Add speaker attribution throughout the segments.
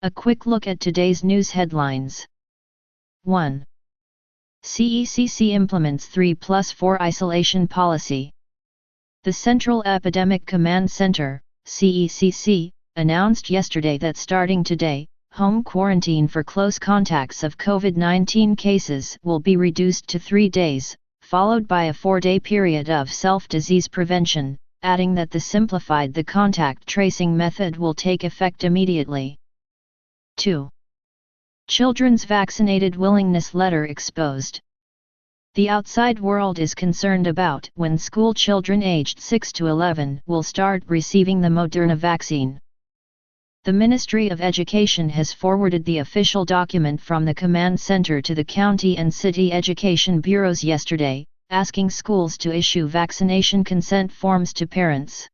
Speaker 1: A quick look at today's news headlines. 1. CECC implements 3+4 isolation policy. The Central Epidemic Command Center, CECC, announced yesterday that starting today, home quarantine for close contacts of COVID-19 cases will be reduced to 3 days, followed by a 4-day period of self-disease prevention, adding that the simplified contact tracing method will take effect immediately. 2. Children's vaccinated willingness letter exposed. The outside world is concerned about when school children aged 6 to 11 will start receiving the Moderna vaccine. The Ministry of Education has forwarded the official document from the command center to the county and city education bureaus yesterday, asking schools to issue vaccination consent forms to parents.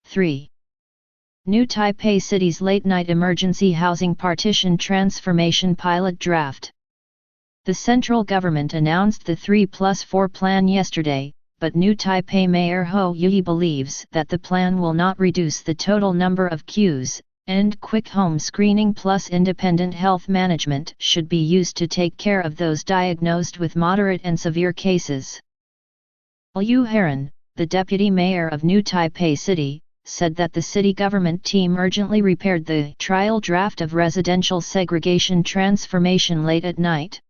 Speaker 1: 3. New Taipei City's late-night emergency housing partition transformation pilot draft. The central government announced the 3+4 plan yesterday, but New Taipei Mayor Ho Yi believes that the plan will not reduce the total number of queues, and quick home screening plus independent health management should be used to take care of those diagnosed with moderate and severe cases. Liu Heron, the deputy mayor of New Taipei City, said that the city government team urgently repaired the trial draft of residential segregation transformation late at night.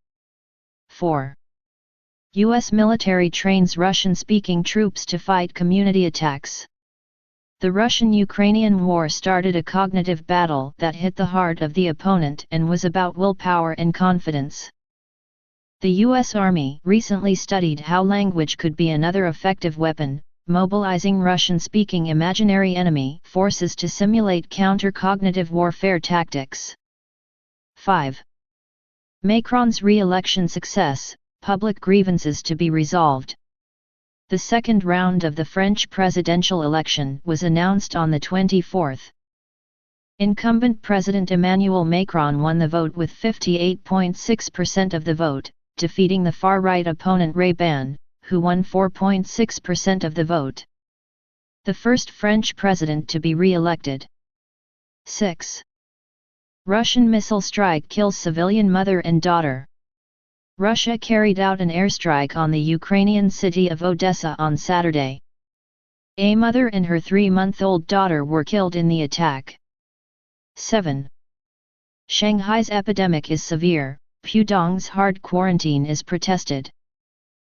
Speaker 1: 4. U.S. military trains Russian-speaking troops to fight community attacks. The Russian-Ukrainian war started a cognitive battle that hit the heart of the opponent and was about willpower and confidence. The U.S. Army recently studied how language could be another effective weapon, mobilizing Russian-speaking imaginary enemy forces to simulate counter-cognitive warfare tactics. 5. Macron's re-election success, public grievances to be resolved. The second round of the French presidential election was announced on the 24th. Incumbent President Emmanuel Macron won the vote with 58.6% of the vote, defeating the far-right opponent Raban, who won 4.6% of the vote. The first French president to be re-elected. 6. Russian missile strike kills civilian mother and daughter. Russia carried out an airstrike on the Ukrainian city of Odessa on Saturday. A mother and her 3-month-old daughter were killed in the attack. 7. Shanghai's epidemic is severe, Pudong's hard quarantine is protested.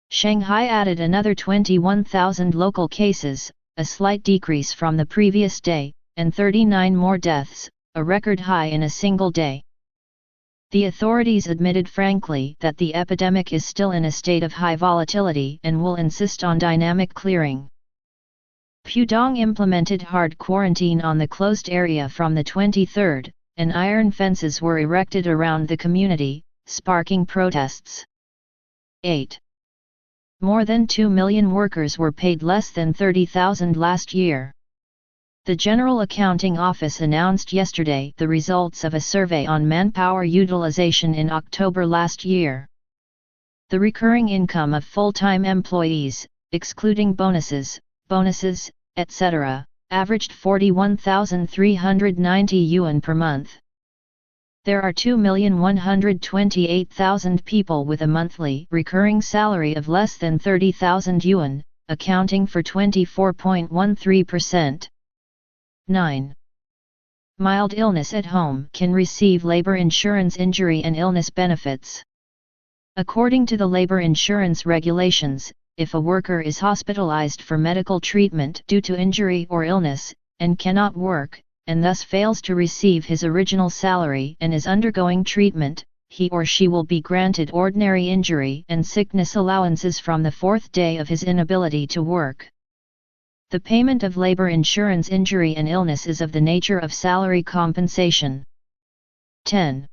Speaker 1: Shanghai added another 21,000 local cases, a slight decrease from the previous day, and 39 more deaths, a record high in a single day. The authorities admitted frankly that the epidemic is still in a state of high volatility and will insist on dynamic clearing. Pudong implemented hard quarantine on the closed area from the 23rd, and iron fences were erected around the community, sparking protests. 8. More than 2 million workers were paid less than $30,000 last year. The General Accounting Office announced yesterday the results of a survey on manpower utilization in October last year. The recurring income of full-time employees, excluding bonuses, etc., averaged 41,390 yuan per month. There are 2,128,000 people with a monthly recurring salary of less than 30,000 yuan, accounting for 24.13%. 9. Mild illness at home can receive labor insurance injury and illness benefits. According to the labor insurance regulations, if a worker is hospitalized for medical treatment due to injury or illness, and cannot work, and thus fails to receive his original salary and is undergoing treatment, he or she will be granted ordinary injury and sickness allowances from the 4th day of his inability to work. The payment of labor insurance injury and illness is of the nature of salary compensation. 10.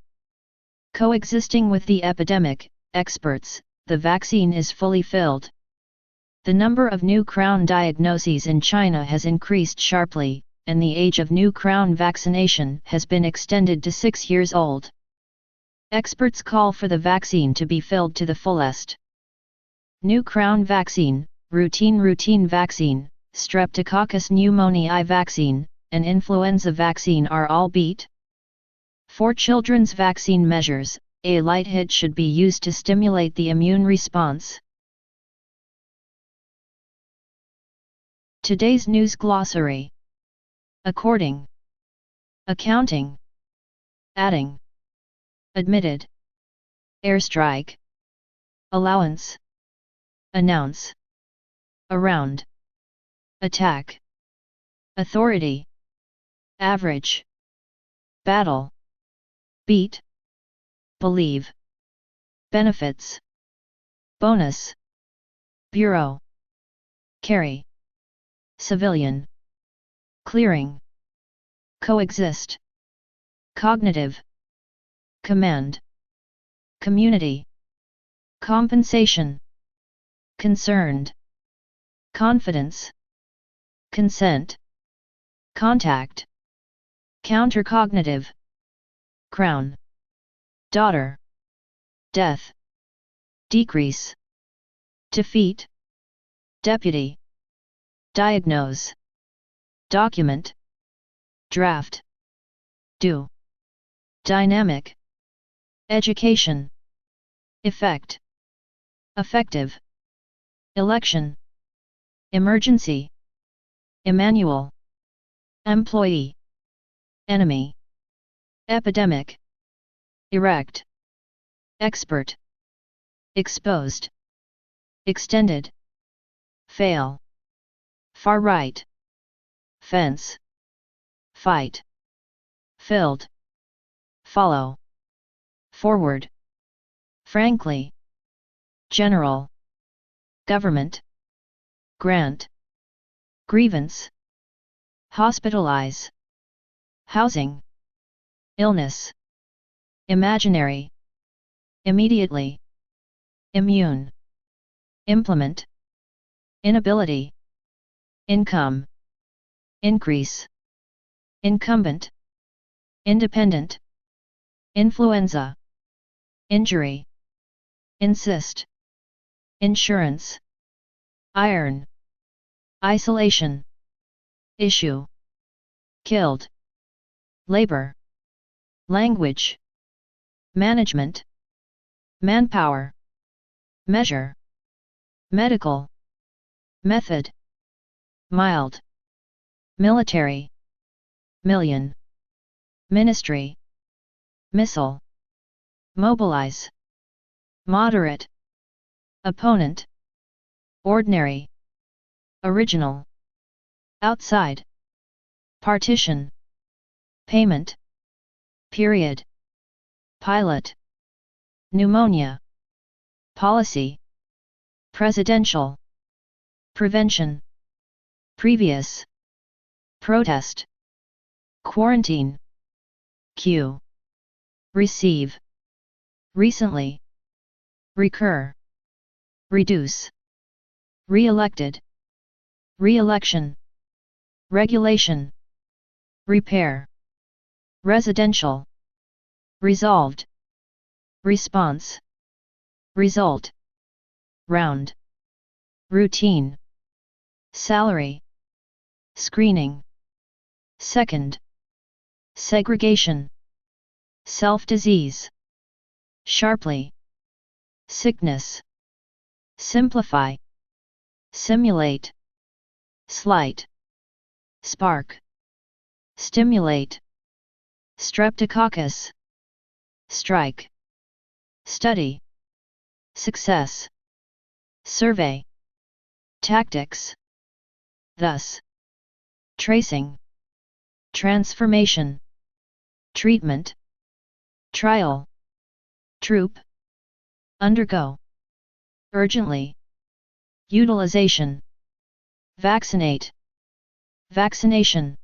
Speaker 1: Coexisting with the epidemic, experts, the vaccine is fully filled. The number of new crown diagnoses in China has increased sharply, and the age of new crown vaccination has been extended to 6 years old. Experts call for the vaccine to be filled to the fullest. New crown vaccine, routine vaccine, Streptococcus pneumoniae vaccine, and influenza vaccine are all beat. For children's vaccine measures, a light hit should be used to stimulate the immune response. Today's news glossary. According, accounting, adding, admitted, airstrike, allowance, announce, around, attack, authority, average, battle, beat, believe, benefits, bonus, bureau, carry, civilian, clearing, coexist, cognitive, command, community, compensation, concerned, confidence, consent, contact, countercognitive, crown, daughter, death, decrease, defeat, deputy, diagnose, document, draft, do, dynamic, education, effect, effective, election, emergency, Emmanuel, employee, enemy, epidemic, erect, expert, exposed, extended, fail, far right, fence, fight, filled, follow, forward, frankly, general, government, grant, grievance, hospitalize, housing, illness, imaginary, immediately, immune, implement, inability, income, increase, incumbent, independent, influenza, injury, insist, insurance, iron, isolation, issue, killed, labor, language, management, manpower, measure, medical, method, mild, military, million, ministry, missile, mobilize, moderate, opponent, ordinary, original, outside, partition, payment, period, pilot, pneumonia, policy, presidential, prevention, previous, protest, quarantine, queue, receive, recently, recur, reduce, re-elected, re-election, regulation, repair, residential, resolved, response, result, round, routine, salary, screening, second, segregation, self-disease, sharply, sickness, simplify, simulate, slight, spark, stimulate, streptococcus, strike, study, success, survey, tactics, thus, tracing, transformation, treatment, trial, troop, undergo, urgently, utilization, vaccinate, vaccination,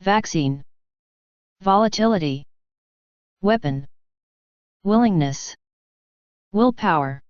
Speaker 1: vaccine, volatility, weapon, willingness, willpower.